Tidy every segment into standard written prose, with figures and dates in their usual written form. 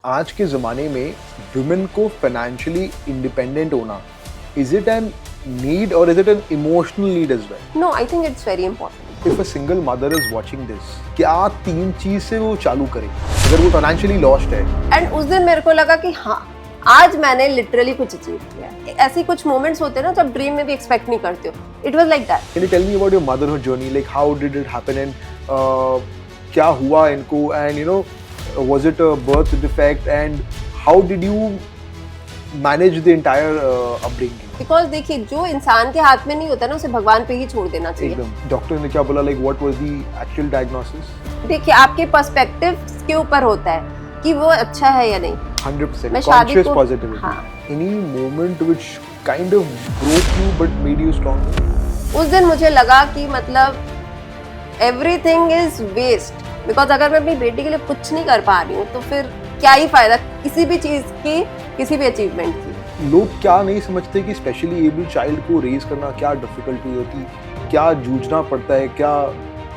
आज के ज़माने में वुमेन को फाइनेंशियली इंडिपेंडेंट होना, इज इट एन नीड और is it an emotional need as well? No, I think it's very important. If a single mother is watching this, क्या तीन चीज से वो चालू करे अगर वो फाइनेंशियली लॉस्ट है? And उस दिन मेरे को लगा कि हाँ, आज मैंने लिटरली कुछ अचीव किया है। ऐसे कुछ मोमेंट्स होते हैं ना जब ड्रीम में भी एक्सपेक्ट नहीं करते हो। It was like that. Can you tell me about your motherhood journey, like how did it happen and क्या हुआ इनको, and you know was it a birth defect and how did you manage the entire upbringing? Because देखिए, जो इंसान के हाथ में नहीं होता ना, उसे भगवान पे ही छोड़ देना चाहिए। एकदम। डॉक्टर ने क्या बोला, like what was the actual diagnosis? देखिए, आपके पर्सपेक्टिव के ऊपर होता है कि वो अच्छा है या नहीं। 100% मैं शादी conscious को positivity. हाँ, Any moment which kind of broke you but made you stronger? उस दिन मुझे लगा कि मतलब एवरीथिंग इज वेस्ट। बिकॉज अगर मैं अपनी बेटी के लिए कुछ नहीं कर पा रही हूँ तो फिर क्या ही फायदा किसी भी चीज की, किसी भी अचीवमेंट की। लोग क्या नहीं समझते कि स्पेशली एबल चाइल्ड को रेज करना क्या डिफिकल्टी होती, क्या जूझना पड़ता है, क्या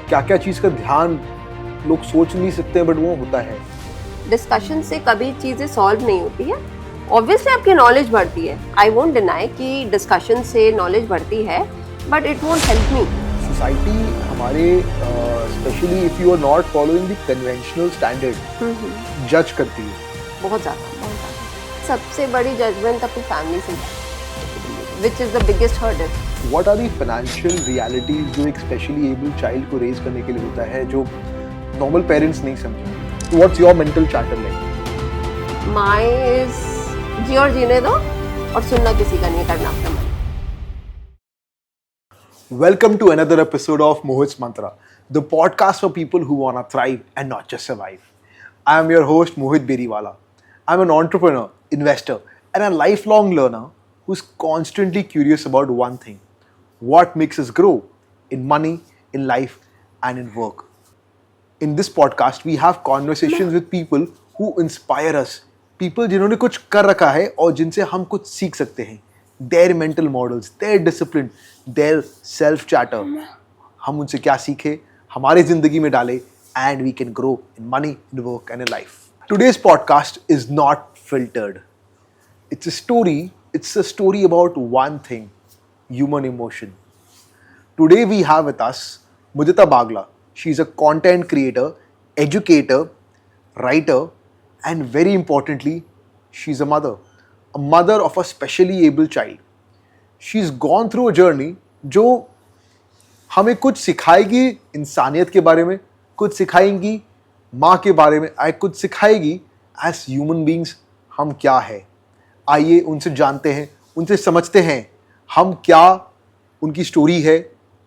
क्या क्या चीज़ का ध्यान लोग सोच नहीं सकते बट वो होता है। डिस्कशन से कभी चीजें सॉल्व नहीं होती है। ऑब्वियसली आपकी नॉलेज बढ़ती है, आई वोंट डिनाई कि डिस्कशन से नॉलेज बढ़ती है, but it won't help me. Society हमारे specially if you are not following the conventional standard जज करती है बहुत ज़्यादा। सबसे बड़ी जजमेंट अपनी फैमिली से, which is the biggest hurdle. What are the financial realities जो एक स्पेशली एबल चाइल्ड को रेज करने के लिए होता है जो नॉर्मल पेरेंट्स नहीं समझे? What's your mental chatter like? My is जी और जीने दो और सुनना किसी का नहीं, करना अपना मन। Welcome to another episode of Mohit's Mantra, the podcast for people who want to thrive and not just survive. I am your host Mohit Beriwala. I'm an entrepreneur, investor, and a lifelong learner who's constantly curious about one thing: what makes us grow in money, in life, and in work. In this podcast, we have conversations with people who inspire us, people जिन्होंने कुछ कर रखा है और जिनसे हम कुछ सीख सकते हैं, their mental models, their discipline, their self chatter. हम उनसे क्या सीखे, हमारी जिंदगी में डाले, and we can grow in money, in work, and in life. Today's podcast is not filtered. It's a story about one thing: human emotion. Today we have with us Mudita Bagla. She's a content creator, educator, writer, and very importantly, she's a mother of a specially able child. She's gone through a journey जो हमें कुछ सिखाएगी इंसानियत के बारे में, कुछ सिखाएंगी माँ के बारे में, कुछ सिखाएगी एज ह्यूमन बींग्स हम क्या है। आइए उनसे जानते हैं, उनसे समझते हैं हम क्या उनकी स्टोरी है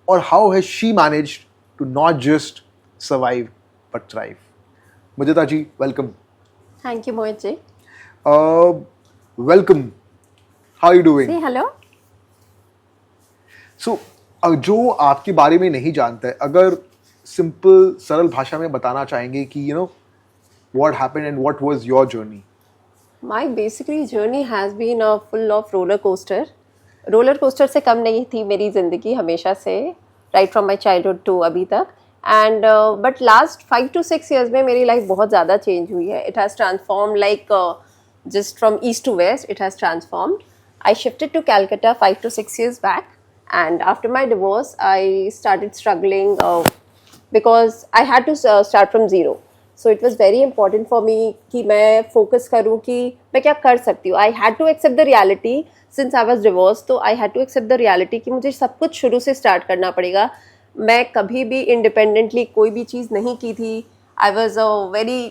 और how has she managed to not just survive but thrive. Mudita ji, welcome. Thank you Mohit ji. Welcome. How are you doing? सी हेलो। सो जो आपके बारे में नहीं जानता है, अगर सिंपल सरल भाषा में बताना चाहेंगे कि you know what happened and what was your journey? My basically journey has been full of roller coaster. Roller coaster से कम नहीं थी मेरी ज़िंदगी हमेशा से, right from my childhood to अभी तक। And but last 5 to 6 years में मेरी लाइफ बहुत ज़्यादा चेंज हुई है। It has transform like just from east to west, it has transformed. I shifted to Calcutta 5 to 6 years back, and after my divorce I started struggling because I had to start from zero. So it was very important for me कि मैं focus करूँ कि मैं क्या कर सकती हूँ. I had to accept the reality since I was divorced, तो I had to accept the reality कि मुझे सब कुछ शुरू से start करना पड़ेगा. मैं कभी भी independently कोई भी चीज़ नहीं की थी. I was a very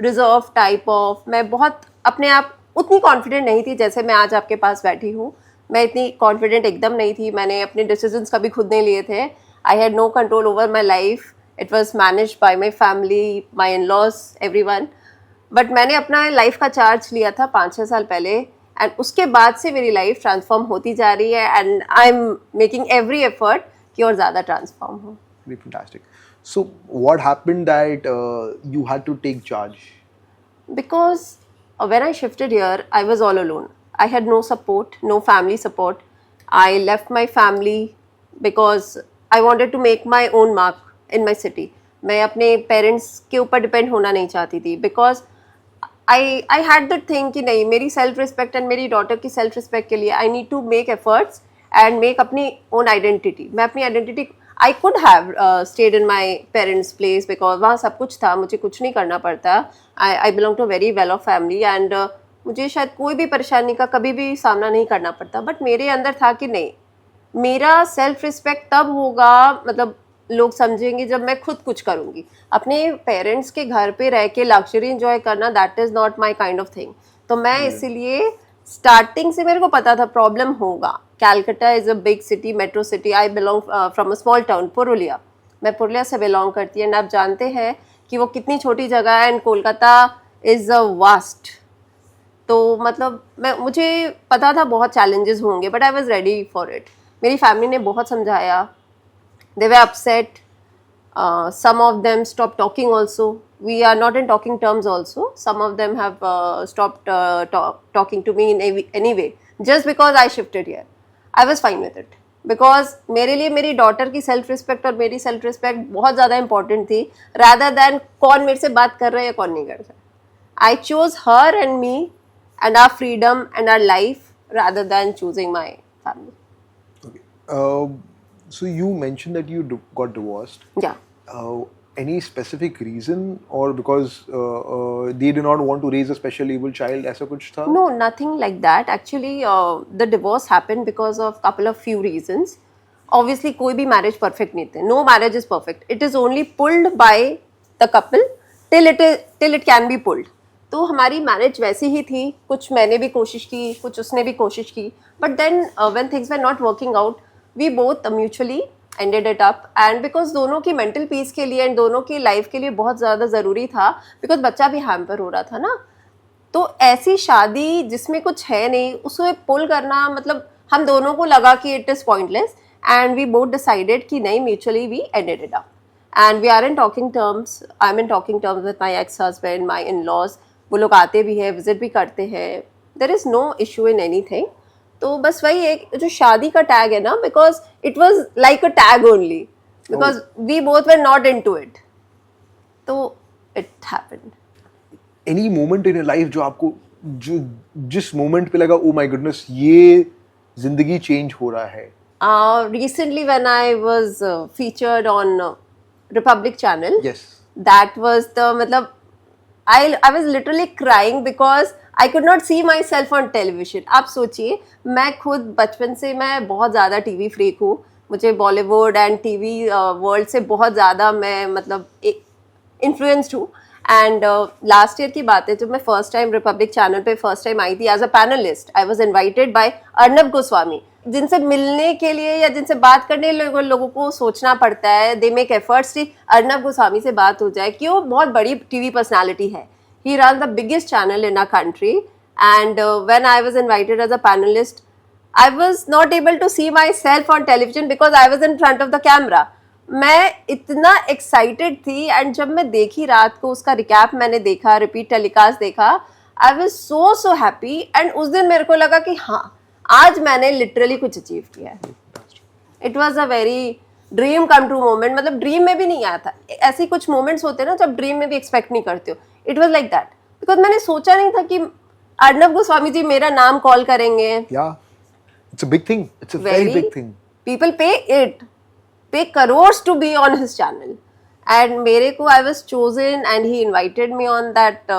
reserved type of, मैं बहुत अपने आप उतनी कॉन्फिडेंट नहीं थी जैसे मैं आज आपके पास बैठी हूँ। मैं इतनी कॉन्फिडेंट एकदम नहीं थी। मैंने अपने डिसीजंस कभी खुद नहीं लिए थे। I had no control over my life. It was managed by my family, my in laws, everyone. But मैंने अपना लाइफ का चार्ज लिया था 5-6 साल पहले, एंड उसके बाद से मेरी लाइफ ट्रांसफॉर्म होती जा रही है, and I am making every effort कि और ज़्यादा ट्रांसफॉर्म हो। Very fantastic. So what happened that you had to take charge? Because when I shifted here, I was all alone. I had no support, no family support. I left my family because I wanted to make my own mark in my city. मैं अपने parents के ऊपर depend होना नहीं चाहती थी, because I had that thing कि नहीं, मेरी सेल्फ रिस्पेक्ट एंड मेरी डॉटर की सेल्फ रिस्पेक्ट के लिए I need to make efforts and make अपनी ओन आइडेंटिटी. मैं अपनी identity, I could have stayed in my parents place because वहाँ सब कुछ था, मुझे कुछ नहीं करना पड़ता. I belong to very well off family and मुझे शायद कोई भी परेशानी का कभी भी सामना नहीं करना पड़ता. बट मेरे अंदर था कि नहीं, मेरा सेल्फ रिस्पेक्ट तब होगा, मतलब लोग समझेंगे जब मैं खुद कुछ करूँगी. अपने पेरेंट्स के घर पे रह के लग्जरी एंजॉय करना, that is not my kind of thing. तो मैं इसीलिए स्टार्टिंग से मेरे को पता था प्रॉब्लम होगा. Calcutta is a big city, metro city. I belong from a small town Purulia. मैं पुरुलिया से बिलोंग करती है एंड आप जानते हैं कि वो कितनी छोटी जगह है and Kolkata is a vast. तो मतलब मुझे पता था बहुत चैलेंजेस होंगे, but I was ready for it. मेरी फैमिली ने बहुत समझाया. They were upset. Some of them stopped talking also. We are not in talking terms also. Some of them have stopped talking to me in any way. Just because I shifted here. I was fine with it. Because मेरे लिए मेरी daughter की self respect और मेरी self respect बहुत ज़्यादा important थी, rather than कौन मेरे से बात कर रहा है या कौन नहीं कर रहा है. I chose her and me and our freedom and our life rather than choosing my family. Okay. So you mentioned that you got divorced. Yeah. Any specific reason, or because they did not want to raise a special able child? ऐसा कुछ था? No, nothing like that. Actually, the divorce happened because of couple of few reasons. Obviously, कोई भी marriage perfect नहीं थे. No marriage is perfect. It is only pulled by the couple till it can be pulled. तो हमारी marriage वैसी ही थी. कुछ मैंने भी कोशिश की, कुछ उसने भी कोशिश की. But then when things were not working out, we both mutually ended it up. And because दोनों की mental peace के लिए and दोनों की life के लिए बहुत ज़्यादा ज़रूरी था, because बच्चा भी hamper हो रहा था ना. तो ऐसी शादी जिसमें कुछ है नहीं, उसे पुल करना, मतलब हम दोनों को लगा कि it is pointless and we both decided कि नहीं, mutually we ended it up. And we are in talking terms. I'm in talking terms with my ex-husband, my in-laws. वो लोग आते भी हैं, विजिट भी करते हैं. There is no issue in anything. तो बस वही एक जो शादी का टैग है ना, because it was like a tag only, because we both were not into it. तो it happened. Any moment in your life जो आपको, जो जिस मोमेंट पे लगा ओ माय गुडनेस ये जिंदगी चेंज हो रहा है? Recently when I was featured on Republic channel, yes, that was the, मतलब I was literally crying because I could not see myself on television. आप सोचिए, मैं खुद बचपन से मैं बहुत ज़्यादा टीवी फ्रीक हूँ. मुझे बॉलीवुड एंड टीवी वर्ल्ड से बहुत ज़्यादा मैं मतलब इन्फ्लुएंस्ड हूँ. एंड लास्ट ईयर की बात है, जब मैं फर्स्ट टाइम रिपब्लिक चैनल पे फर्स्ट टाइम आई थी as a panelist. I was invited by Arnab Goswami. जिनसे मिलने के लिए या जिनसे बात करने लोगों को सोचना पड़ता है. दे मेक एफर्ट्स कि अर्नब गोस्वामी से बात हो जाए, कि वो बहुत बड़ी टीवी पर्सनालिटी है. He runs the biggest channel in our country, and when I was invited as a panelist, I was not able to see myself on television because I was in front of the camera. मैं इतना excited थी, and जब मैं देखी रात को उसका recap मैंने देखा, repeat telecast देखा, I was so happy. and उस दिन मेरे को लगा कि हाँ, आज मैंने literally कुछ achieve किया है. It was a very dream come true moment. मतलब ड्रीम में भी नहीं आया था. ऐसे कुछ मोमेंट्स होते हैं ना जब ड्रीम में भी एक्सपेक्ट नहीं करते हो. It was like that, because मैंने सोचा नहीं था कि अर्नब गोस्वामी जी मेरा नाम कॉल करेंगे. It's a big thing. It's a very big thing. People pay crores to be on his channel. And मेरे को I was chosen and he invited me on that.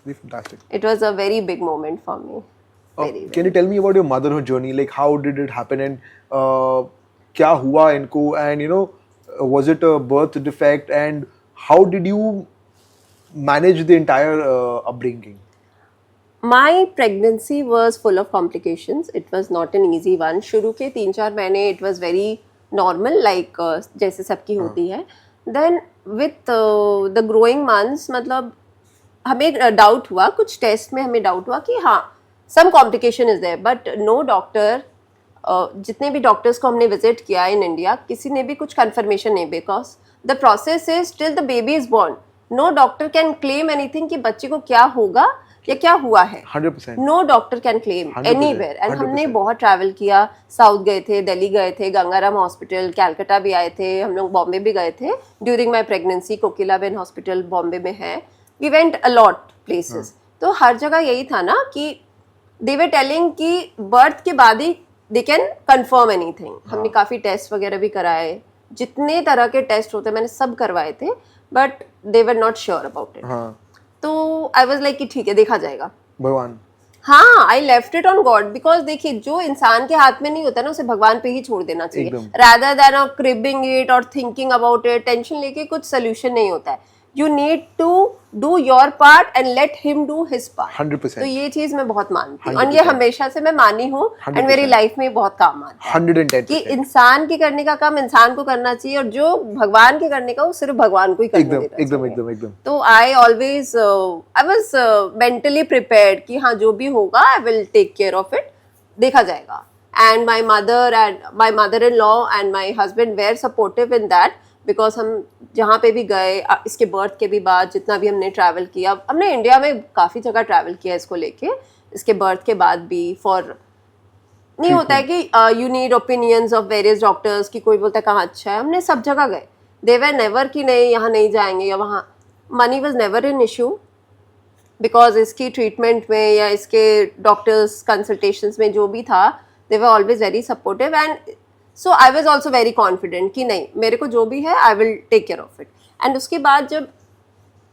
Fantastic. It was a very big moment for me. Can you tell me about your motherhood journey? Like how did it happen, and क्या हुआ इनको, and was it a birth defect, and how did you manage the entire upbringing? My pregnancy was full of complications. It was not an easy one. शुरू के 3-4 महीने it was very normal, like जैसे सबकी होती है. Then with the growing months, मतलब हमें doubt हुआ, कुछ टेस्ट में हमें डाउट हुआ कि हाँ, some complication is there, but no doctor, जितने भी डॉक्टर्स को हमने विजिट किया इन इंडिया, किसी ने भी कुछ कंफर्मेशन नहीं. Because the process is till the baby is born, no doctor can claim anything कि बच्चे को क्या होगा या क्या हुआ है. 100%. No doctor can claim anywhere. And हमने बहुत ट्रैवल किया. साउथ गए थे, दिल्ली गए थे, गंगाराम हॉस्पिटल, कैलकाटा भी आए थे, हम लोग बॉम्बे भी गए थे during my pregnancy. Kokilaben hospital Bombay में है. We went a lot. Places, तो हर जगह यही था ना कि दे वर टेलिंग कि बर्थ के बाद ही दे कैन कंफर्म एनीथिंग। हमने काफ़ी टेस्ट वगैरह भी कराए, जितने तरह के टेस्ट होते मैंने सब करवाए थे, but they were not sure about it. तो आई वाज लाइक कि ठीक है, देखा जाएगा। भगवान, हाँ, I left it on God, because देखिए जो इंसान के हाथ में नहीं होता ना उसे भगवान पे ही छोड़ देना चाहिए, रादर देन क्रिबिंग इट और थिंकिंग अबाउट इट। टेंशन लेके कुछ सोल्यूशन नहीं होता है। You need to do your part and let him do his part. 100%। तो ये चीज मैं बहुत मानती हूँ, और ये हमेशा से मैं मानी हूँ, एंड मेरी लाइफ में बहुत काम आता है 110% कि इंसान के करने का काम इंसान को करना चाहिए, और जो भगवान के करने का वो सिर्फ भगवान को ही करना देना चाहिए। एकदम। तो I always I was mentally prepared कि हाँ जो भी होगा I will take care of it, देखा जाएगा। And my mother in law and my husband were supportive in that, because हम जहाँ पे भी गए, इसके बर्थ के भी बाद जितना भी हमने ट्रैवल किया, हमने इंडिया में काफ़ी जगह ट्रैवल किया इसको लेके, इसके बर्थ के बाद भी। फॉर नहीं होता है कि you need opinions of various doctors कि कोई बोलता है कहाँ अच्छा है, हमने सब जगह गए। दे वर नेवर कि नहीं यहाँ नहीं जाएंगे या वहाँ। Money was never an issue, because इसकी ट्रीटमेंट में या इसके डॉक्टर्स कंसल्टेशंस में जो भी था, they were always very supportive, and so I was also very confident कि नहीं मेरे को जो भी है I will take care of it. And उसके बाद जब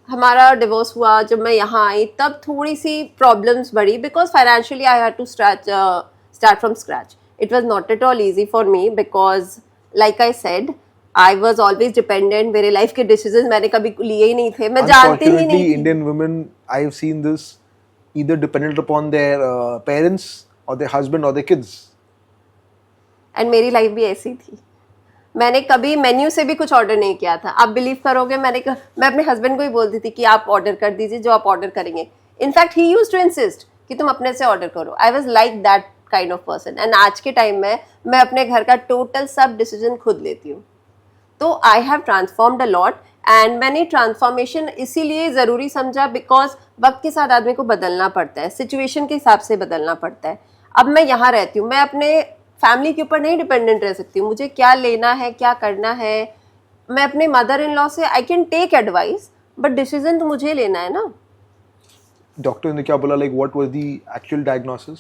हमारा डिवोर्स हुआ, जब मैं यहाँ आई, तब थोड़ी सी प्रॉब्लम्स बढ़ी, because financially I had to start from scratch. It was not at all easy for me, because like I said I was always dependent. मेरे लाइफ के डिसीजन मैंने कभी लिए ही नहीं थे, मैं जानती ही नहीं थी। Indian women, I have seen this, either dependent upon their parents or their husband or their kids. And मेरी लाइफ भी ऐसी थी। मैंने कभी मेन्यू से भी कुछ ऑर्डर नहीं किया था। आप बिलीव करोगे, मैं अपने हस्बैंड को ही बोलती थी कि आप ऑर्डर कर दीजिए जो आप ऑर्डर करेंगे। In fact he used to insist कि तुम अपने से ऑर्डर करो। I was like that kind of person. And आज के टाइम में मैं अपने घर का टोटल सब डिसीजन खुद लेती हूँ। तो I have transformed a lot, and मैंने ट्रांसफॉर्मेशन इसीलिए ज़रूरी समझा बिकॉज वक्त के साथ आदमी को बदलना पड़ता है, सिचुएशन के हिसाब से बदलना पड़ता है। अब मैं यहाँ रहती हूँ, मैं अपने फैमिली के ऊपर नहीं डिपेंडेंट रह सकती हूँ। मुझे क्या लेना है, क्या करना है, मैं अपने मदर इन लॉ से I can take advice, but decision तो मुझे लेना है ना। डॉक्टर ने क्या बोला, like what was the actual diagnosis?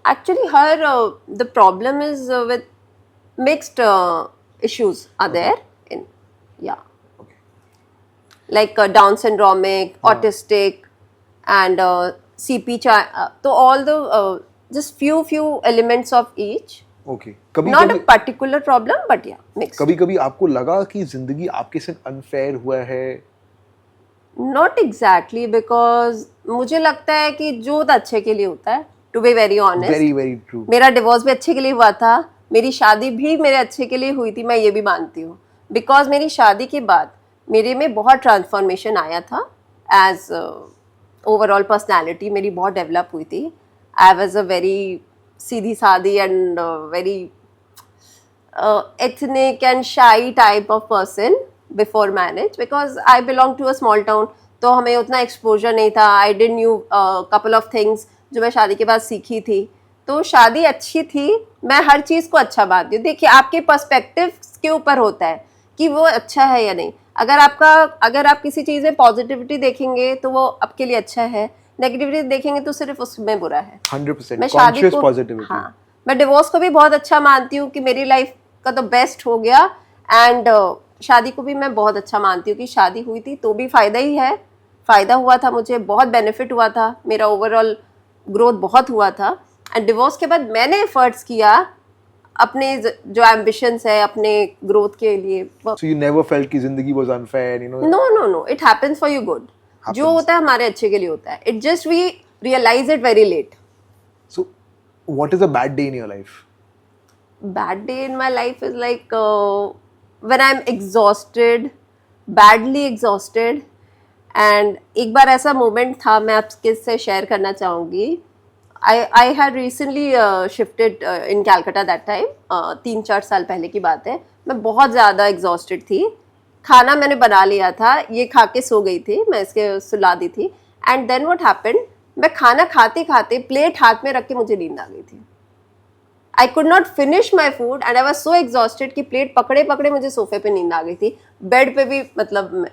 Actually her the problem is with mixed issues are there in, yeah, like Down syndromic, autistic, and CP so all the just few elements of each. Okay. Not a particular problem, but yeah, mixed. कभी आपको लगा कि जिंदगी आपके साथ unfair हुआ है? Not exactly, because मुझे लगता है कि जो अच्छे के लिए होता है, to be very honest. Very true. मेरा डिवोर्स भी अच्छे के लिए हुआ था, मेरी शादी भी मेरे अच्छे के लिए हुई थी, मैं ये भी मानती हूँ। बिकॉज मेरी शादी के बाद मेरे में बहुत ट्रांसफॉर्मेशन आया था, एज ओवरऑल पर्सनैलिटी मेरी बहुत डेवलप हुई थी। आई वॉज अ वेरी सीधी सादी and very ethnic and shy type of person before marriage, because I belong to a small town, तो हमें उतना एक्सपोजर नहीं था। I didn't knew couple of things जो मैं शादी के बाद सीखी थी। तो शादी अच्छी थी, मैं हर चीज़ को अच्छा मानती हूँ। देखिए आपके पर्सपेक्टिव के ऊपर होता है कि वो अच्छा है या नहीं। अगर आप किसी चीज़ में पॉजिटिविटी देखेंगे तो वो आपके लिए अच्छा है, नेगेटिविटी देखेंगे तो सिर्फ उसमें बुरा है। 100% मैं शादी को, हाँ, मैं डिवोर्स को भी बहुत अच्छा मानती हूँ कि मेरी लाइफ का तो बेस्ट हो गया, एंड शादी को भी मैं बहुत अच्छा मानती हूँ कि शादी हुई थी तो भी फ़ायदा ही है। फ़ायदा हुआ था, मुझे बहुत बेनिफिट हुआ था, मेरा ओवरऑल ग्रोथ बहुत हुआ था। एंड डिवोर्स के बाद मैंने एफर्ट्स किया अपने जो एम्बिशंस है अपने ग्रोथ के लिए। So you never felt कि जिंदगी was unfair, you know? No, it happens for your good. जो होता है हमारे अच्छे के लिए होता है। It just we realize it very late. So what is a bad day in your life? Bad day in my life is like when I'm exhausted, badly exhausted. And एक बार ऐसा मोमेंट था, मैं आपके से शेयर करना चाहूँगी। I had recently shifted in Calcutta that time. 3-4 साल पहले की बात है। मैं बहुत ज़्यादा एग्जॉस्टेड थी। खाना मैंने बना लिया था, ये खा के सो गई थी, मैं इसके सुला दी थी। एंड देन व्हाट हैपेंड, मैं खाना खाते खाते प्लेट हाथ में रख के मुझे नींद आ गई थी। I could not finish my food and I was so exhausted कि प्लेट पकड़े पकड़े मुझे सोफे पे नींद आ गई थी, बेड पे भी। मतलब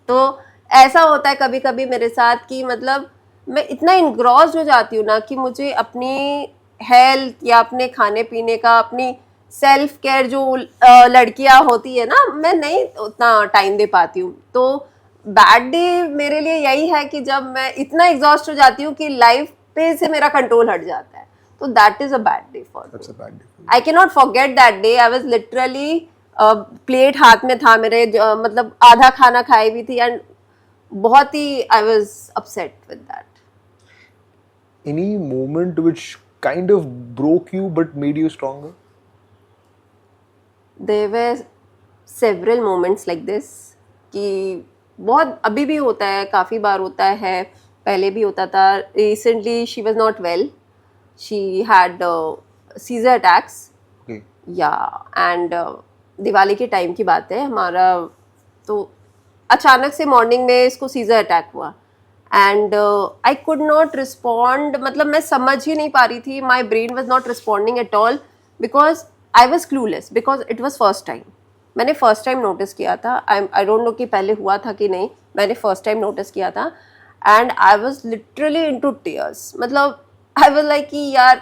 तो ऐसा होता है कभी कभी मेरे साथ कि मतलब मैं इतना इंग्रॉस्ड हो जाती हूँ ना कि मुझे अपनी हेल्थ या अपने खाने पीने का, अपनी सेल्फ केयर जो लड़कियां होती है ना, मैं नहीं उतना टाइम दे पाती हूँ। तो बैड डे मेरे लिए यही है कि जब मैं इतना एग्जॉस्ट हो जाती हूँ कि लाइफ पे से मेरा कंट्रोल हट जाता है, तो that is a bad day for That's a bad day. I can not forget that day. I was literally, plate हाथ में था मेरे, मतलब आधा खाना खाई हुई थी, एंड बहुत ही I was upset with that. Any moment which kind of broke you but made you stronger? There were several moments like this कि बहुत अभी भी होता है, काफ़ी बार होता है, पहले भी होता था। Recently she was not well, she had seizure attacks, Okay. या एंड दिवाली के टाइम की बात है हमारा। तो अचानक से मॉर्निंग में इसको सीजर अटैक हुआ, and I could not respond, मतलब मैं समझ ही नहीं पा रही थी, my brain was not responding at all, because I was clueless, because it was first time. मैंने फर्स्ट टाइम नोटिस किया था, आई डोंट नो कि पहले हुआ था कि नहीं, मैंने फर्स्ट टाइम नोटिस किया था, and I was literally into tears. मतलब आई वॉज लाइक कि यार,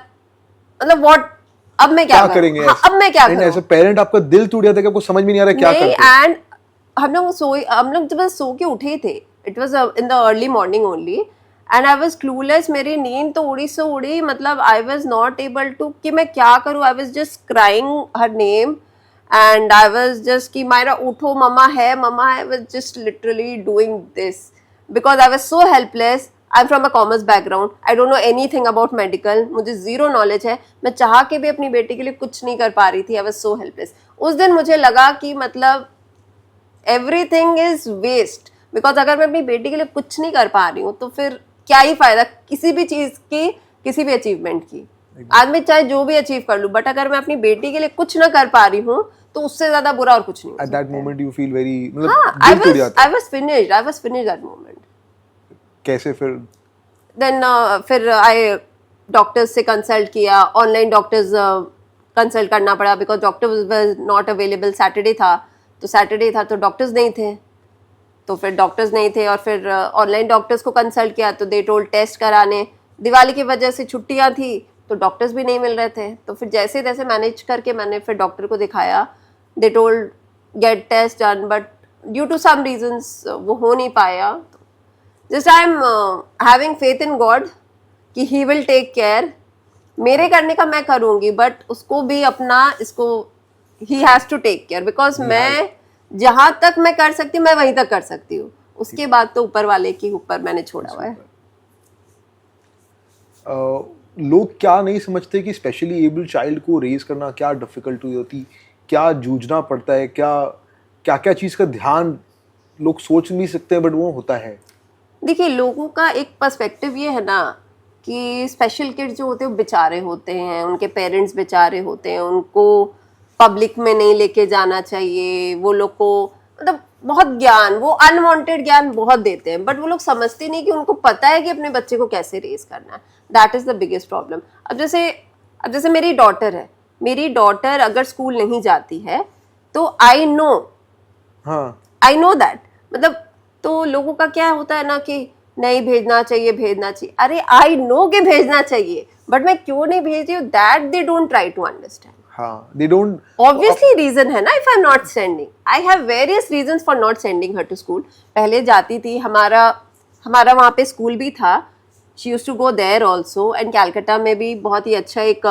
मतलब वॉट, अब मैं क्या करेंगे? हाँ, अब मैं क्या नहीं, करूं? ऐसे पेरेंट आपका दिल टूट जाता है कि आपको समझ में नहीं आ रहा क्या नहीं, करते। एंड हम लोग जब सो के उठे ही थे, it was in the early morning only, and I was clueless, मेरी नींद तो उड़ी से उड़ी, मतलब I was not able to कि मैं क्या करूं। I was just crying her name, and I was just कि मायरा उठो, मम्मा है, मम्मा है। I was just literally doing this because I was so helpless. I am from a commerce background, I don't know anything about medical, मुझे zero knowledge है, मैं चाह के भी अपनी बेटी के लिए कुछ नहीं कर पा रही थी। आई वाज सो हेल्पलेस। उस दिन मुझे लगा कि मतलब एवरीथिंग इज वेस्ट, बिकॉज अगर मैं अपनी बेटी के लिए कुछ नहीं कर पा रही हूँ तो फिर क्या ही फायदा किसी भी चीज की, किसी भी अचीवमेंट की। आज मैं चाहे जो भी अचीव कर लूँ, बट अगर मैं अपनी बेटी के लिए कुछ ना कर पा रही हूँ तो उससे ज्यादा बुरा और कुछ नहीं हो At सकता that है। moment you feel very, मतलब हाँ, दिल टूट जाता है। I was finished that moment. कैसे फिर? देन फिर आई डॉक्टर्स से कंसल्ट किया, ऑनलाइन डॉक्टर्स कंसल्ट करना पड़ा, because doctor was not available. Saturday था तो डॉक्टर्स नहीं थे, तो फिर डॉक्टर्स नहीं थे, और फिर ऑनलाइन डॉक्टर्स को कंसल्ट किया तो दे टोल्ड टेस्ट कराने। दिवाली की वजह से छुट्टियां थी तो डॉक्टर्स भी नहीं मिल रहे थे, तो फिर जैसे तैसे मैनेज करके मैंने फिर डॉक्टर को दिखाया। They told get test done, but due to some reasons वो हो नहीं पाया। Just I am having faith in God कि ही विल टेक केयर। मेरे करने का मैं करूंगी, बट उसको भी अपना, इसको he has to take care, because मैं जहां तक मैं कर सकती हूँ मैं वहीं तक कर सकती हूँ, उसके बाद तो ऊपर वाले के ऊपर मैंने छोड़ा हुआ है। लोग क्या नहीं समझते कि स्पेशली एबल चाइल्ड को रेज करना क्या डिफिकल्टी होती, क्या जूझना पड़ता है, क्या क्या चीज़ का ध्यान लोग सोच नहीं सकते बट वो होता है। देखिए, लोगों का एक पर्सपेक्टिव ये है ना कि स्पेशल किड्स जो होते हैं वो बेचारे होते हैं, उनके पेरेंट्स बेचारे होते हैं, उनको पब्लिक में नहीं लेके जाना चाहिए। वो लोग को मतलब बहुत ज्ञान, वो अनवांटेड ज्ञान बहुत देते हैं, बट वो लोग समझते नहीं कि उनको पता है कि अपने बच्चे को कैसे रेज करना है। That is the biggest problem. अब जैसे मेरी डॉटर है, मेरी डॉटर अगर स्कूल नहीं जाती है तो आई नो दैट, मतलब तो लोगों का क्या होता है ना कि नहीं भेजना चाहिए। अरे आई नो कि भेजना चाहिए, बट मैं क्यों नहीं भेज रही हूँ, that they don't try to understand. हाँ, they don't. Obviously रीजन है ना, if I am not sending, I have various reasons for not sending her to school. पहले जाती थी, हमारा वहाँ पे स्कूल भी था, she used to go there also, and Calcutta में भी बहुत ही अच्छा एक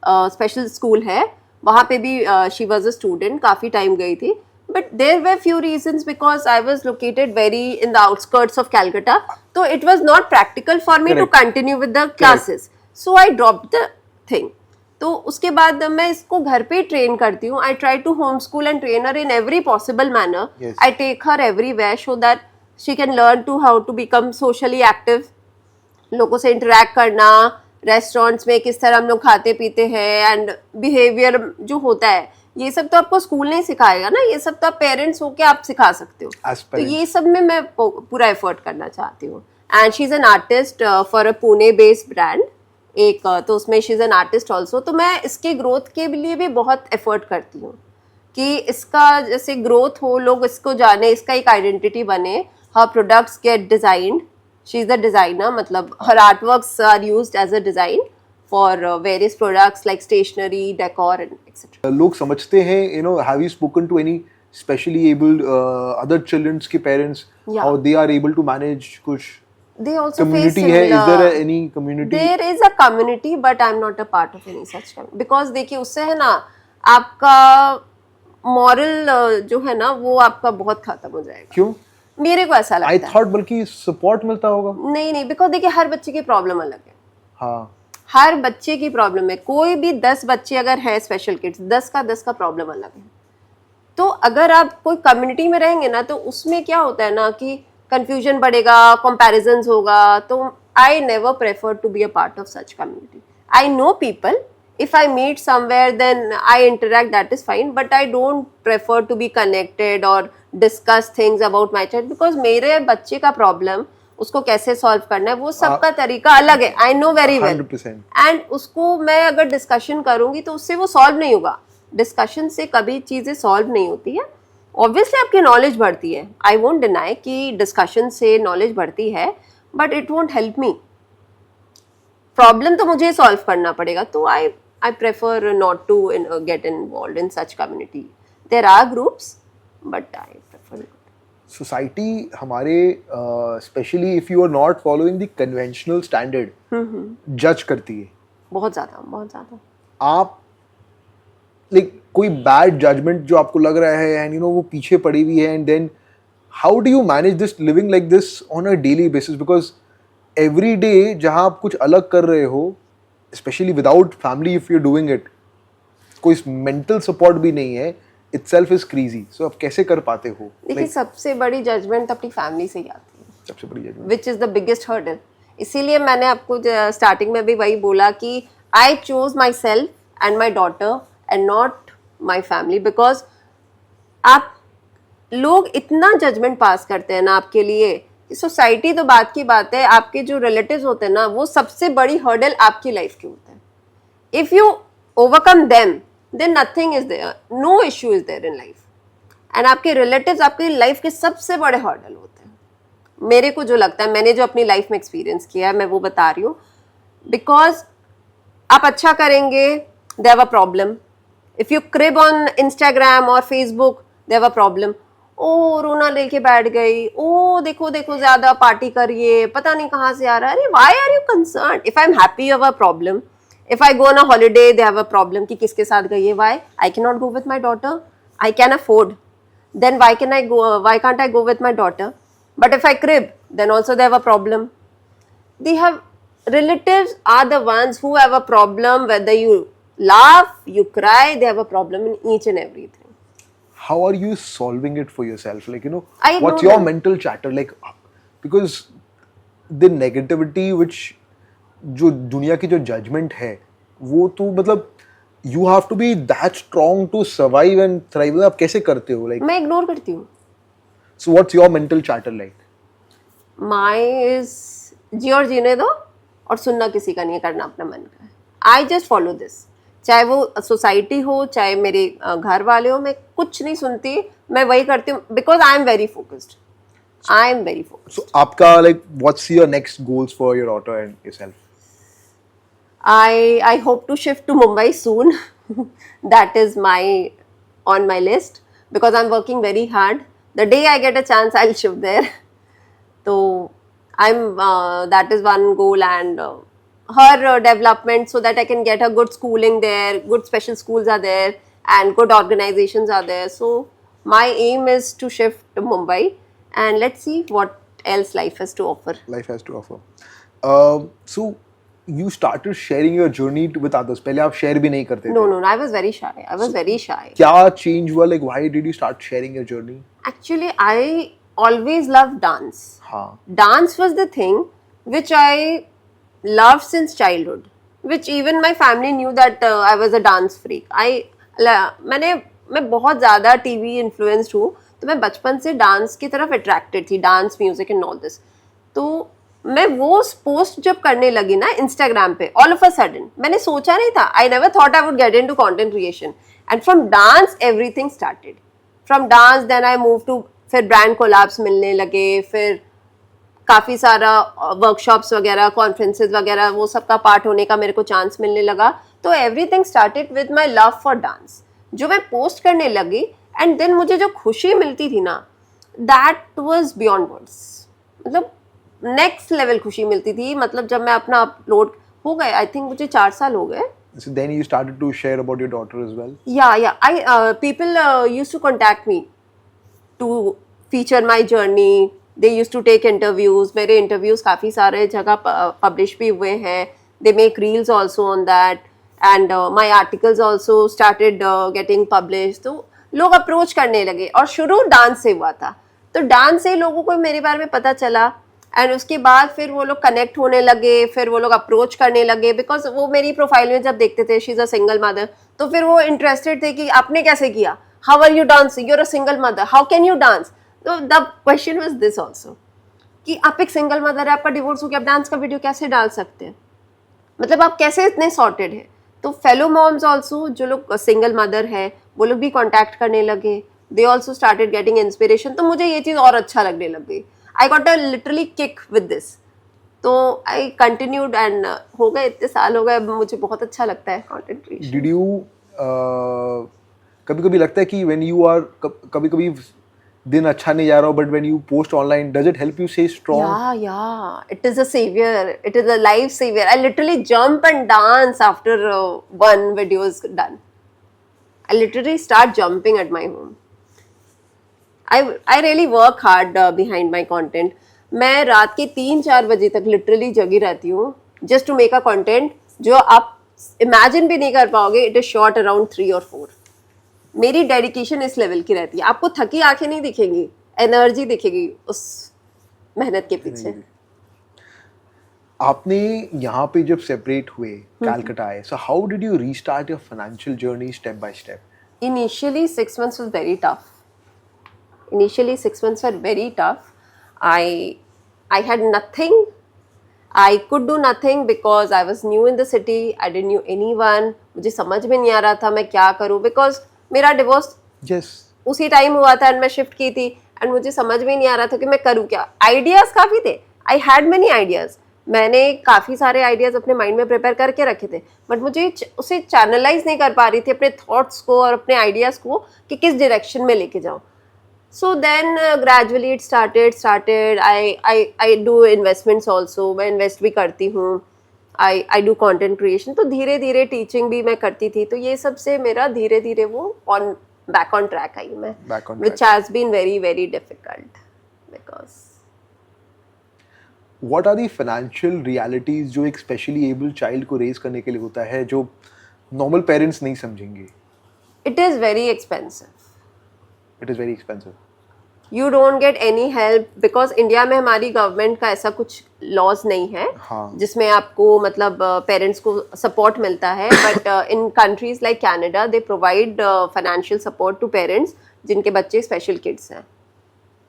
स्पेशल स्कूल है, वहाँ पे भी शी वॉज अ स्टूडेंट, काफ़ी टाइम गई थी। But there were few reasons, because I was located very in the outskirts of Calcutta, तो it was not practical for me to continue with the classes, so I drop the thing. तो उसके बाद मैं इसको घर पे ट्रेन करती हूँ। I try to home school and train her in every possible manner. I take her everywhere so that she can learn to how to become socially active, लोगों से इंटरेक्ट करना, रेस्टोरेंट्स में किस तरह हम लोग खाते पीते हैं, एंड बिहेवियर जो होता है, ये सब तो आपको स्कूल नहीं सिखाएगा ना, ये सब तो आप पेरेंट्स होके आप सिखा सकते हो। तो ये सब में मैं पूरा एफर्ट करना चाहती हूँ। And she is an artist for a Pune based brand एक, तो उसमें she is an artist also. तो मैं इसके ग्रोथ के लिए भी बहुत एफर्ट करती हूँ कि इसका जैसे ग्रोथ हो, लोग इसको जाने, इसका एक आइडेंटिटी बने। her products get designed. She's the designer, मतलब her artworks are used as a design for various products like stationery, decor and etc. लोग समझते हैं, you know, have you spoken to any specially abled other children's के parents, Yeah. how they are able to manage कुछ They also community face है? Is similar. there any community? There is a community, but I'm not a part of any such community. Because देखिए उससे है ना आपका moral जो है ना वो आपका बहुत खत्म हो जाएगा. क्यों? मेरे को ऐसा I लगता है. thought बल्कि support मिलता होगा. नहीं, because देखिए हर बच्चे की प्रॉब्लम अलग है. हाँ. हर बच्चे की प्रॉब्लम है. कोई भी 10 बच्चे अगर है स्पेशल किड्स, 10 का प्रॉब्लम अलग है. तो अगर आप कोई कम्युनिटी में रहेंगे ना तो उसमें क्या होता है ना कि कंफ्यूजन बढ़ेगा, कंपैरिजंस होगा. तो I never prefer to be a part of such community. I know people, if I meet somewhere then I interact, that is fine, but I don't prefer to be connected or discuss things about my child because मेरे बच्चे का problem उसको कैसे solve करना है वो सबका तरीका अलग है. I know very well. 100%. And उसको मैं अगर डिस्कशन करूंगी तो उससे वो सॉल्व नहीं होगा. डिस्कशन से कभी चीज़ें सॉल्व नहीं होती है. ऑब्वियसली आपकी नॉलेज बढ़ती है, आई वोंट डिनाई कि डिस्कशन से नॉलेज बढ़ती है, but it won't help me. Problem तो मुझे सॉल्व करना पड़ेगा. तो I prefer not to get involved in such community. There are groups, but I prefer not. Society हमारे especially if you are not following the conventional standard judge करती है. बहुत ज़्यादा. आप like कोई bad judgment जो आपको लग रहा है and you know वो पीछे पड़ी हुई है, and then how do you manage this living like this on a daily basis? Because every day जहाँ आप कुछ अलग कर रहे हो, especially without family if you're doing it, कोई mental support भी नहीं है, itself is crazy. So आप कैसे कर पाते हो? देखिए सबसे बड़ी जजमेंट अपनी फैमिली से ही आती है. सबसे बड़ी judgement. Which is the biggest hurdle. इसीलिए मैंने आपको स्टार्टिंग में भी वही बोला कि I chose myself and my daughter and not my family. Because आप लोग इतना जजमेंट पास करते हैं ना आपके लिए. सोसाइटी तो बात की बात है, आपके जो रिलेटिव्स होते हैं ना वो सबसे बड़ी हर्डल आपकी लाइफ के होते हैं. If you overcome them then nothing is there, no issue is there in life. And आपके रिलेटिव्स आपकी लाइफ के सबसे बड़े हर्डल होते हैं. मेरे को जो लगता है, मैंने जो अपनी लाइफ में एक्सपीरियंस किया है मैं वो बता रही हूँ. बिकॉज आप अच्छा करेंगे they have a problem. If you crib on Instagram और Facebook they have a problem. ओ रोना लेके बैठ गई, ओ देखो ज्यादा पार्टी करिए, पता नहीं कहाँ से आ रहा है. अरे why are you concern? If I am happy you have a problem. If I go on a holiday they have a problem कि किसके साथ गई है. Why I can not go with my daughter? I can afford, then why can't I go with my daughter? But if I crib then also they have a problem. They have relatives are the ones who have a problem, whether you laugh, you cry, they have a problem in each and everything. How are you solving it for yourself? Like, you know, I what's know your them. mental chatter? Like, because the negativity which जो दुनिया की जो judgment है वो तो मतलब you have to be that strong to survive and thrive. आप कैसे करते हो? Like, मैं इग्नोर करती हूँ. so what's your mental chatter like? My is जी और जीने दो और सुनना किसी का नहीं है, करना अपना मन का है. I just follow this. चाहे वो सोसाइटी हो चाहे मेरे घर वाले हो, मैं कुछ नहीं सुनती, मैं वही करती हूँ. Because I am very focused. So आपका like what's your next goals for your daughter and yourself? I hope to shift to Mumbai soon. That is on my list because I'm working very hard. The day I get a chance, I'll shift there. So that is one goal, and her development so that I can get her good schooling there, good special schools are there, and good organizations are there. So my aim is to shift to Mumbai, and let's see what else life has to offer. Life has to offer. So you started sharing your journey with others. पहले आप share भी नहीं करते थे. No, I was very shy. Very shy. क्या change हुआ? Like, why did you start sharing your journey? Actually, I always loved dance. हाँ. Dance was the thing which I loved since childhood, which even my family knew that I was a dance freak. मैं बहुत ज़्यादा TV influenced हूँ, तो मैं बचपन से dance की तरफ अट्रैक्टेड थी, dance music and all this. तो मैं वो पोस्ट जब करने लगी ना इंस्टाग्राम पे, ऑल ऑफ अ सडन मैंने सोचा नहीं था, I never thought I would get into content creation, and from dance everything started. From dance then I move to फिर ब्रांड कोलैब्स मिलने लगे, फिर काफ़ी सारा वर्कशॉप्स वगैरह, कॉन्फ्रेंसेज वगैरह, वो सब का पार्ट होने का मेरे को चांस मिलने लगा. तो everything started with my love for dance, जो मैं पोस्ट करने लगी. एंड देन मुझे जो खुशी मिलती थी ना, दैट वॉज बियॉन्ड वर्ड्स. मतलब नेक्स्ट लेवल खुशी मिलती थी. मतलब जब मैं अपना अपलोड हो गए, आई थिंक मुझे 4 साल हो गए. So then you started to share about your daughter as well? Yeah. People used to contact me to feature my journey. They used to take interviews. मेरे interviews काफ़ी सारे जगह publish भी हुए हैं. They make reels also on that. And my articles also started getting published. तो लोग approach करने लगे. और शुरू डांस से हुआ था. तो डांस से लोगों को मेरे बारे में पता चला. एंड उसके बाद फिर वो लोग कनेक्ट होने लगे, फिर वो लोग अप्रोच करने लगे. बिकॉज वो मेरी प्रोफाइल में जब देखते थे she is a single mother, तो फिर वो इंटरेस्टेड थे कि आपने कैसे किया, how are you dancing, you are a single mother, how can you dance. तो the question was this also कि आप एक सिंगल मदर है, आपका डिवोर्स हो गया, आप डांस का वीडियो कैसे डाल सकते हैं, मतलब आप कैसे इतने सॉर्टेड हैं. तो फेलो मॉम्स ऑल्सो, जो लोग सिंगल मदर है, वो लोग भी कॉन्टैक्ट करने लगे. They also started getting inspiration. तो मुझे ये चीज़ और अच्छा लगने लग गई. I got a literally kick with this. तो I continued and हो गए, इतने साल हो गए, मुझे बहुत अच्छा लगता है content creation. Did you कभी-कभी लगता है कि when you are कभी-कभी दिन अच्छा नहीं जा रहा हो, but when you post online, does it help you stay strong? Yeah. It is a savior. It is a life savior. I literally jump and dance after one video is done. I literally start jumping at my home. I really work hard behind my content. मैं रात के 3-4 बजे तक literally जगी रहती हूँ just to make a content जो आप imagine भी नहीं कर पाओगे. It is shot around 3 or 4. मेरी डेडिकेशन इस लेवल की रहती है. आपको थकी आंखें नहीं दिखेंगी, एनर्जी दिखेगी उस मेहनत के पीछे. आपने यहाँ पे जब सेपरेट हुए, कलकत्ता आए, so how did you restart your financial journey step by step? Initially 6 months was very tough. Initially 6 months were very tough. I had nothing. I could do nothing because I was new in the city. I didn't know anyone. मुझे समझ में नहीं आ रहा था मैं क्या करूँ, because मेरा डिवोर्स उसी टाइम हुआ था एंड मैं शिफ्ट की थी एंड मुझे समझ में नहीं आ रहा था कि मैं करूँ क्या. आइडियाज़ काफ़ी थे. I had many ideas. मैंने काफ़ी सारे आइडियाज़ अपने माइंड में प्रिपेयर करके रखे थे, बट मुझे उसे चैनलाइज नहीं कर पा रही थी अपने थॉट्स को और अपने आइडियाज़ को कि किस डायरेक्शन में लेके जाऊँ. So then gradually it started. I do investments also. मैं invest भी करती हूँ. I do content creation. तो धीरे धीरे teaching भी मैं करती थी. तो ये सब से मेरा धीरे धीरे वो back on track आई मैं. Which has been very very difficult because. What are the financial realities जो एक specially able child को raise करने के लिए होता है जो normal parents नहीं समझेंगे? It is very expensive. It is very expensive. You don't get any help because India में हमारी गवर्नमेंट का ऐसा कुछ लॉज नहीं है जिसमें आपको मतलब पेरेंट्स को सपोर्ट मिलता है. But in countries like Canada they provide financial support to parents जिनके बच्चे स्पेशल किड्स हैं.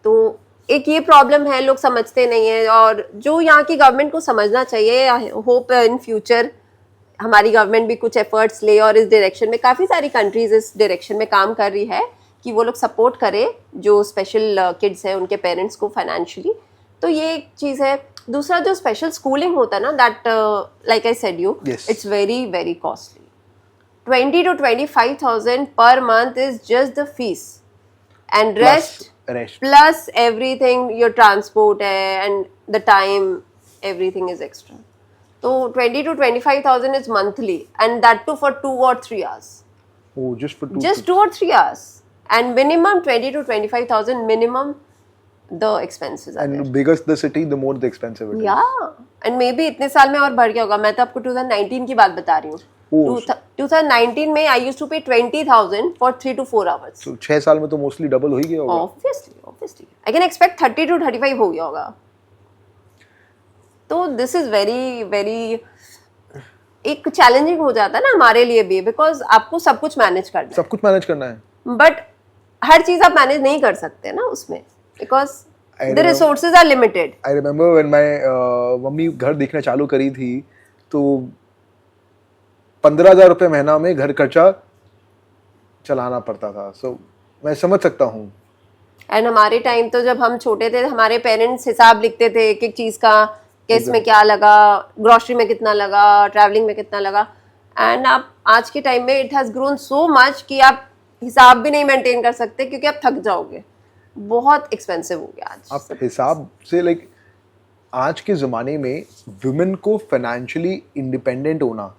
तो एक ये प्रॉब्लम है, लोग समझते नहीं है. और जो यहाँ की गवर्नमेंट को समझना चाहिए, होप इन फ्यूचर हमारी गवर्नमेंट भी कुछ एफर्ट्स ले और इस डायरेक्शन में काफ़ी सारी कंट्रीज इस डायरेक्शन में काम कर रही है कि वो लोग सपोर्ट करें जो स्पेशल किड्स हैं उनके पेरेंट्स को फाइनेंशियली. तो ये एक चीज़ है. दूसरा जो स्पेशल स्कूलिंग होता है ना, that like I said you, it's very very costly. 20 to 25,000 per month is just the fees and rest plus everything, your transport and the time, everything is extra. So 20 to 25,000 is monthly and that too for 2 or 3 hours. Oh, just for 2 or 3 hours. And minimum 20 to 25,000 minimum the expenses are and there. bigger the city the more the expensive it is. Yeah, and maybe इतने साल में और बढ़ गया होगा. मैं तो आपको 2019 की बात बता रही हूँ. 2019 में I used to pay 20,000 for 3 to 4 hours. So 6 साल में तो mostly double हो ही गया होगा. Obviously. I can expect 30 to 35 हो गया होगा. तो this is very very एक चैलेंजिंग हो जाता है ना हमारे लिए भी, बिकॉज आपको सब कुछ मैनेज करना है. बट हर चीज आप मैनेज नहीं कर सकते ना उसमें, because the resources are limited. I remember when my mummy घर देखना चालू करी थी तो 15,000 रुपये महीना में घर खर्चा चलाना पड़ता था. सो मैं समझ सकता हूँ. एंड हमारे टाइम तो जब हम छोटे थे हमारे पेरेंट्स हिसाब लिखते थे एक एक चीज का, किस में क्या लगा, ग्रोसरी में कितना लगा, ट्रैवलिंग में कितना लगा. एंड आप आज के टाइम में it has grown so much कि आप हिसाब भी नहीं मेंटेन कर सकते क्योंकि आप थक जाओगे. बहुत एक्सपेंसिव हो गया आज. आप हिसाब से लाइक आज के ज़माने में वुमेन को फाइनेंशियली इंडिपेंडेंट होना,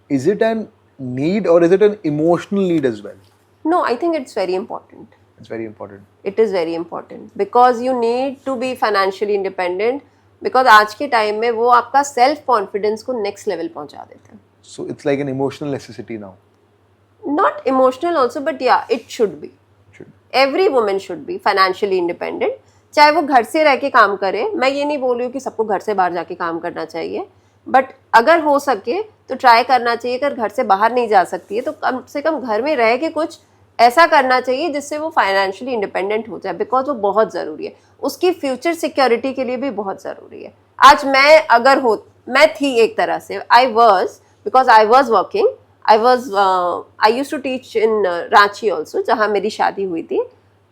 इज इट एन नीड और is it an emotional need as well? No, I think it's very important. It's very important. It is very important because you need to be financially independent because आज के time में वो आपका self confidence को next level पहुंचा देते हैं. So it's like an emotional necessity now. Not emotional also, but yeah, it should be. Should. Every woman should be financially independent. चाहे वो घर से रह के काम करे, मैं ये नहीं बोल रही हूँ कि सबको घर से बाहर जाके काम करना चाहिए, बट अगर हो सके तो ट्राई करना चाहिए. अगर घर से बाहर नहीं जा सकती है तो कम से कम घर में रह के कुछ ऐसा करना चाहिए जिससे वो फाइनेंशियली इंडिपेंडेंट हो जाए, बिकॉज वो बहुत ज़रूरी है. उसकी फ्यूचर सिक्योरिटी के लिए भी बहुत ज़रूरी है. आज मैं थी एक तरह से, I was working, I use to teach in Ranchi also, जहाँ मेरी शादी हुई थी.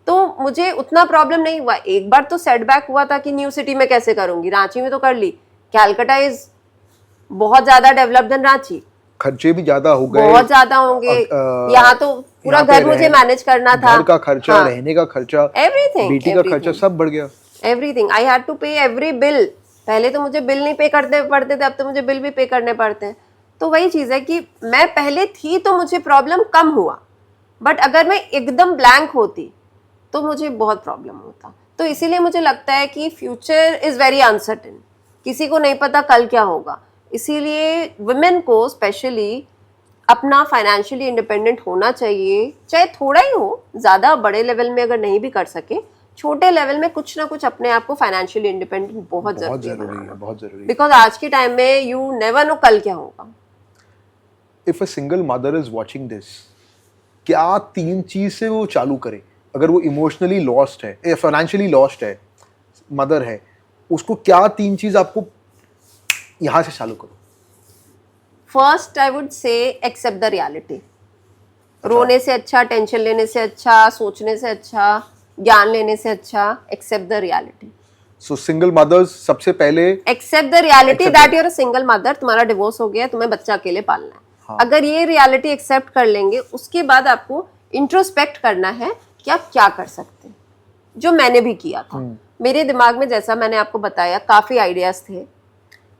तो मुझे उतना प्रॉब्लम नहीं हुआ. एक बार तो सेटबैक हुआ था कि न्यू सिटी में कैसे करूँगी, रांची में तो कर ली. कैलकाटा इज बहुत ज़्यादा डेवलप्ड देन रांची, खर्चे भी ज्यादा हो गए, बहुत ज्यादा होंगे. यहाँ तो पूरा घर मुझे मैनेज करना था, घर का खर्चा, रहने का खर्चा, एवरीथिंग, बेटी का खर्चा सब बढ़ गया. एवरीथिंग. आई हैड टू पे एवरी बिल. पहले तो मुझे बिल नहीं पे करते पड़ते थे, अब तो मुझे बिल भी पे करने पड़ते हैं. तो वही चीज है कि मैं पहले थी तो मुझे प्रॉब्लम कम हुआ, बट अगर मैं एकदम ब्लैंक होती तो मुझे बहुत प्रॉब्लम होता. तो इसीलिए मुझे लगता है कि फ्यूचर इज वेरी अनसर्टेन, किसी को नहीं पता कल क्या होगा. इसीलिए वुमेन को स्पेशली अपना फाइनेंशियली इंडिपेंडेंट होना चाहिए, चाहे थोड़ा ही हो, ज़्यादा बड़े लेवल में अगर नहीं भी कर सके, छोटे लेवल में कुछ ना कुछ अपने आप को फाइनेंशियली इंडिपेंडेंट बहुत ज़रूरी है, बहुत ज़रूरी है. बिकॉज आज के टाइम में यू नेवर नो कल क्या होगा. If a single mother is watching this, क्या 3 चीज से वो चालू करे अगर वो इमोशनली लॉस्ट है, फाइनेंशियली लॉस्ट है, मदर है, उसको क्या 3 चीज आपको यहाँ से चालू करो? First I would say accept the reality. रोने से अच्छा, टेंशन लेने से अच्छा, सोचने से अच्छा, ज्ञान लेने से अच्छा, accept the reality. So single mothers सबसे पहले accept the reality that you are a single mother. तुम्हारा डिवोर्स हो गया, तुम्हें बच्चा अकेले पालना है. हाँ. अगर ये रियलिटी एक्सेप्ट कर लेंगे, उसके बाद आपको इंट्रोस्पेक्ट करना है कि आप क्या कर सकते हैं, जो मैंने भी किया था. मेरे दिमाग में, जैसा मैंने आपको बताया, काफी आइडियाज थे,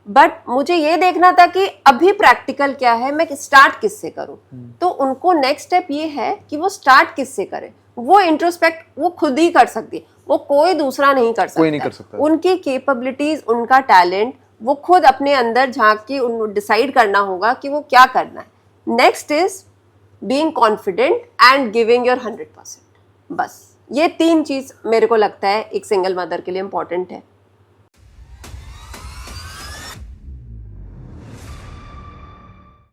बट मुझे ये देखना था कि अभी प्रैक्टिकल क्या है, मैं स्टार्ट किससे करूं. तो उनको नेक्स्ट स्टेप ये है कि वो स्टार्ट किससे करें. वो इंट्रोस्पेक्ट वो खुद ही कर सकती है, वो कोई दूसरा नहीं कर सकता. कोई नहीं कर सकता. उनकी कैपेबिलिटीज, उनका टैलेंट, वो खुद अपने अंदर झांक के उनको डिसाइड करना होगा कि वो क्या करना है. Next is being confident and giving your 100%. बस ये 3 चीज मेरे को लगता है एक सिंगल मदर के लिए इंपॉर्टेंट है.